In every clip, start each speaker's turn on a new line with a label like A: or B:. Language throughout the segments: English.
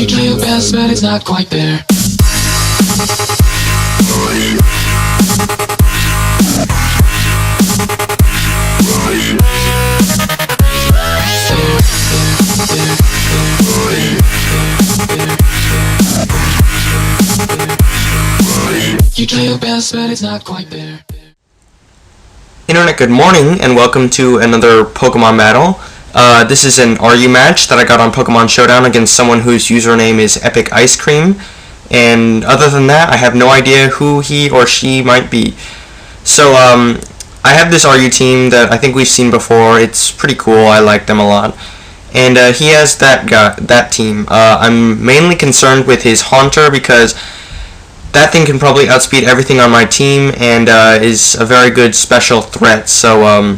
A: You try your best, but it's not quite there. You try your best, but it's not quite there.
B: Internet, good morning, and welcome to another Pokemon battle. This is an RU match that I got on Pokemon Showdown against someone whose username is EpicIceCream, and other than that, I have no idea who he or she might be. So, I have this RU team that I think we've seen before. It's pretty cool. I like them a lot. And he has that team. I'm mainly concerned with his Haunter because that thing can probably outspeed everything on my team and is a very good special threat, so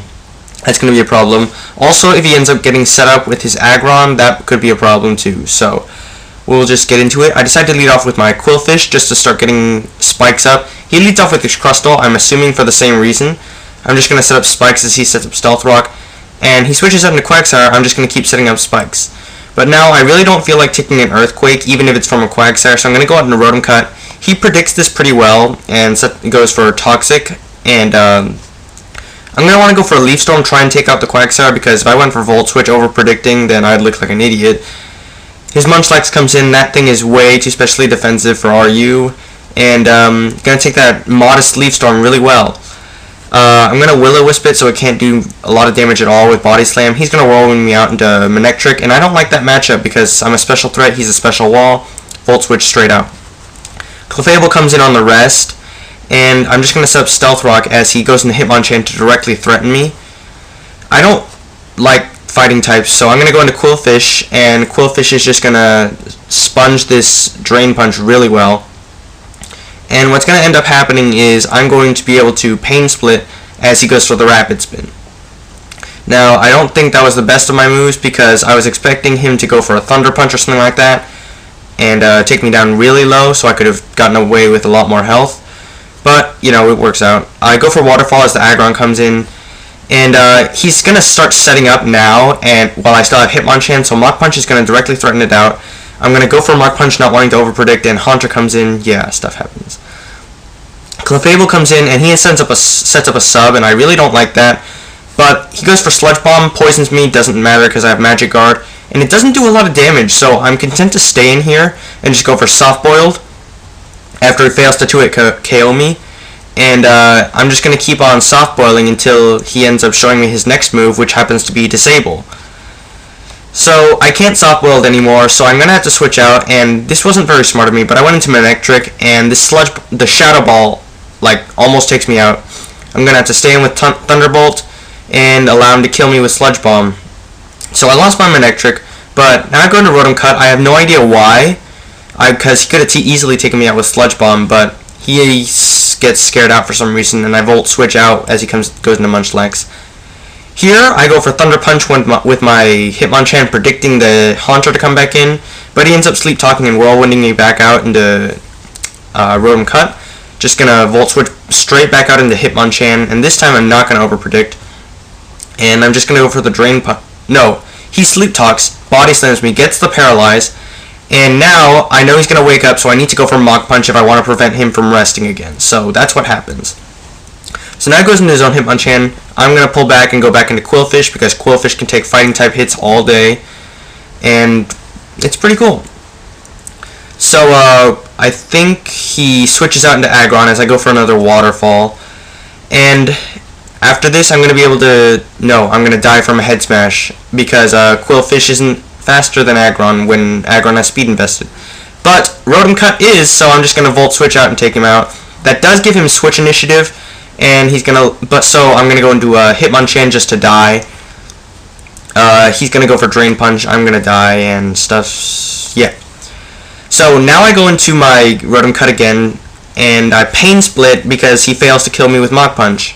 B: that's going to be a problem. Also, if he ends up getting set up with his Aggron, that could be a problem too, so we'll just get into it. I decided to lead off with my Quillfish just to start getting spikes up. He leads off with his Crustle, I'm assuming for the same reason. I'm just going to set up spikes as he sets up Stealth Rock, and he switches out into Quagsire. I'm just going to keep setting up spikes. But now I really don't feel like taking an Earthquake, even if it's from a Quagsire, so I'm going to go out into Rotom Cut. He predicts this pretty well and goes for Toxic, and I'm going to want to go for a Leaf Storm, try and take out the Quagsire, because if I went for Volt Switch over predicting, then I'd look like an idiot. His Munchlax comes in. That thing is way too specially defensive for RU, and going to take that modest Leaf Storm really well. I'm going to Will-O-Wisp it so it can't do a lot of damage at all with Body Slam. He's going to Whirlwind me out into Manectric, and I don't like that matchup because I'm a special threat, he's a special wall. Volt Switch straight out. Clefable comes in on the rest, and I'm just going to set up Stealth Rock as he goes into Hitmonchan to directly threaten me. I don't like fighting types, so I'm going to go into Quillfish, and Quillfish is just going to sponge this Drain Punch really well. And what's going to end up happening is I'm going to be able to Pain Split as he goes for the Rapid Spin. Now, I don't think that was the best of my moves because I was expecting him to go for a Thunder Punch or something like that and take me down really low, so I could have gotten away with a lot more health. But, you know, it works out. I go for Waterfall as the Aggron comes in, and he's going to start setting up now, and while I still have Hitmonchan, so Mach Punch is going to directly threaten it out. I'm going to go for Mach Punch, not wanting to overpredict, and Haunter comes in. Yeah, stuff happens. Clefable comes in, and he sets up a sub, and I really don't like that. But he goes for Sludge Bomb, poisons me, doesn't matter because I have Magic Guard, and it doesn't do a lot of damage, so I'm content to stay in here and just go for Soft Boiled after he fails to 2-hit KO me. And I'm just going to keep on Soft Boiling until he ends up showing me his next move, which happens to be Disable. So I can't Soft Boiled anymore, so I'm going to have to switch out, and this wasn't very smart of me, but I went into Manectric, and the Shadow Ball, like, almost takes me out. I'm going to have to stay in with Thunderbolt and allow him to kill me with Sludge Bomb. So I lost my Manectric, but now I go into Rotom Cut. I have no idea why, because he could have easily taken me out with Sludge Bomb, but he gets scared out for some reason, and I Volt Switch out as he goes into Munchlax. Here, I go for Thunder Punch with my Hitmonchan, predicting the Haunter to come back in, but he ends up Sleep Talking and Whirlwinding me back out into Rotom Cut. Just gonna Volt Switch straight back out into Hitmonchan, and this time I'm not gonna overpredict. And I'm just gonna go for the Drain Punch. No, he Sleep Talks, Body Slams me, gets the Paralyze, and now I know he's gonna wake up, so I need to go for Mach Punch if I want to prevent him from resting again. So that's what happens. So now he goes into his own Hitmonchan. I'm gonna pull back and go back into Quillfish because Quillfish can take fighting type hits all day, and it's pretty cool. So I think he switches out into Aggron as I go for another Waterfall, and after this I'm gonna be able to I'm gonna die from a Head Smash because Quillfish isn't faster than Aggron when Aggron has speed invested. But Rotom Cut is, so I'm just gonna Volt Switch out and take him out. That does give him Switch Initiative, and so I'm gonna go into Hitmonchan just to die. He's gonna go for Drain Punch. I'm gonna die and stuff. Yeah. So now I go into my Rotom Cut again, and I Pain Split because he fails to kill me with Mach Punch.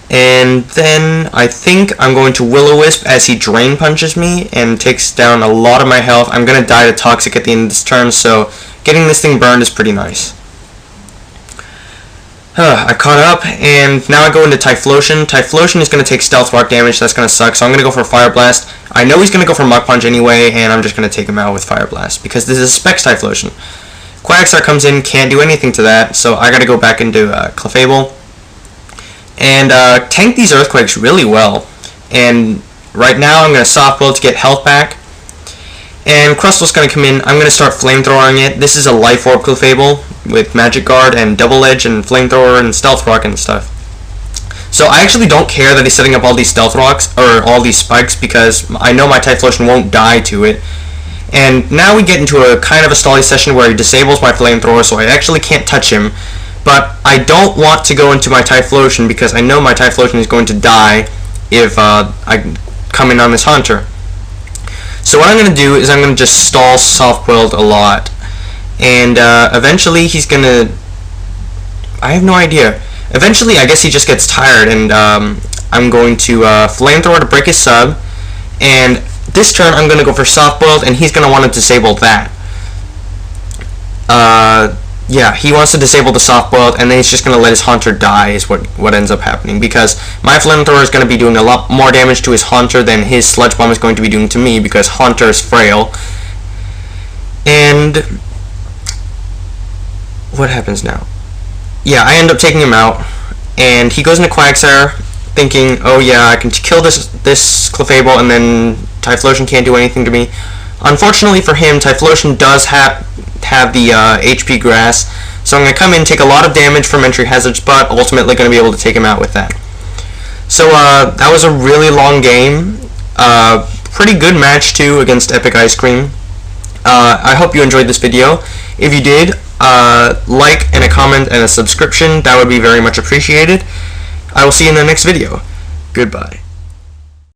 B: And then I think I'm going to Will-O-Wisp as he Drain Punches me and takes down a lot of my health. I'm going to die to Toxic at the end of this turn, so getting this thing burned is pretty nice. I caught up, and now I go into Typhlosion. Typhlosion is going to take Stealth Rock damage, that's going to suck, so I'm going to go for Fire Blast. I know he's going to go for Mach Punch anyway, and I'm just going to take him out with Fire Blast, because this is Specs Typhlosion. Quagsire comes in, can't do anything to that, so I got to go back into Clefable. And tank these Earthquakes really well. And right now I'm going to Soft Blow to get health back. And Crustal's going to come in, I'm going to start Flamethrowing it. This is a Life Orb Clefable with Magic Guard and Double Edge and Flamethrower and Stealth Rock and stuff. So I actually don't care that he's setting up all these Stealth Rocks, or all these Spikes, because I know my Typhlosion won't die to it. And now we get into a kind of a stally session where he disables my Flamethrower, so I actually can't touch him. But I don't want to go into my Typhlosion because I know my Typhlosion is going to die if I come in on this Haunter. So what I'm going to do is I'm going to just stall Soft-Boiled a lot. And eventually he's going to... I have no idea. Eventually I guess he just gets tired, and I'm going to Flamethrower to break his sub. And this turn I'm going to go for Soft-Boiled, and he's going to want to disable that. Yeah, he wants to disable the Soft-Boiled, and then he's just going to let his Haunter die is what ends up happening, because my Flamethrower is going to be doing a lot more damage to his Haunter than his Sludge Bomb is going to be doing to me, because Haunter is frail. And what happens now? Yeah, I end up taking him out, and he goes into Quagsire, thinking, oh yeah, I can kill this Clefable, and then Typhlosion can't do anything to me. Unfortunately for him, Typhlosion does have the HP Grass, so I'm going to come in, take a lot of damage from entry hazards, but ultimately going to be able to take him out with that. So that was a really long game. Pretty good match too against EpicIceCream. I hope you enjoyed this video. If you did, like and a comment and a subscription, that would be very much appreciated. I will see you in the next video. Goodbye.